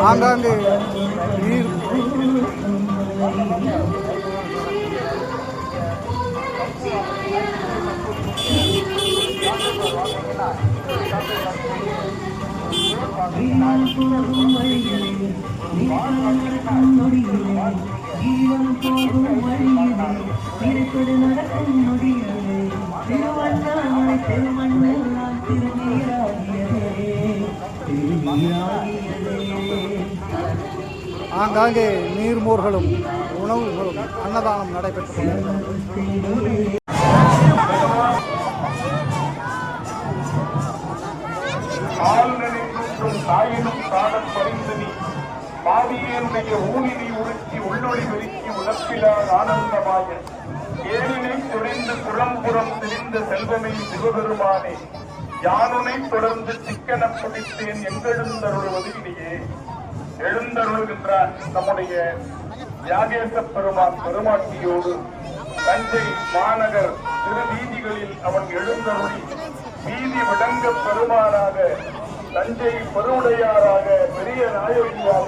ஆங்காங்கே நீர் ஜீவன் போகும் வழியிலே நினைப்பது நடக்கும் நொடியிலே திருவண்ணாமலை திருமண்ணெல்லாம் திருநீராகியதே திருநீராகியதே. ஆங்காங்கே நீர்மோர்களும் உணவுகளும் அன்னதானம் நடைபெற்று தாயினும் காணப் பறிந்து நீ பாவியனுடைய ஊனினை உருக்கி உள்ளொளி விருக்கி உழப்பிலார் ஆனந்தமாய ஏனினை துணிந்து புறம்புறம் திரிந்த செல்வமே சிவபெருமானே யானுனை தொடர்ந்து சிக்கன பிடித்தேன் எங்கெழுந்தருள்வது இனியே. எழுந்தருளுகின்றார் நம்முடைய யாகேச பெருமான் பெருமாட்டியோடு தஞ்சை மாநகர் திருவீதிகளில் அவன் எழுந்தருளி வீதி விளங்க பெருமானாக தஞ்சை பெருவுடையாராக பெரிய நாயகியாக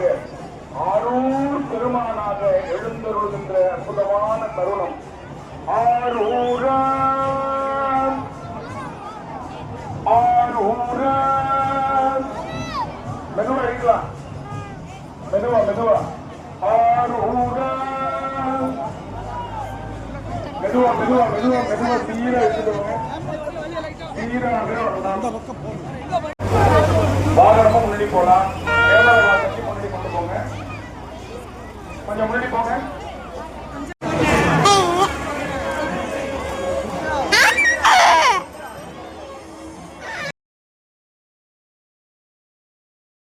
ஆரூர் பெருமானாக எழுந்தருள்கின்ற அற்புதமான தருணம். ஆரூரா ஆரூரா மெதுவா அடிக்கலாம், மெதுவா மெதுவா. ஆரூரா மெதுவா மெதுவா மெதுவா மெதுவா சீரா எடுத்துக்கோங்க. சீராக வாகனமும் முன்னாடி போலாம். கேமரா முன்னாடி கொண்டு போங்க, கொஞ்சம் முன்னாடி போங்க.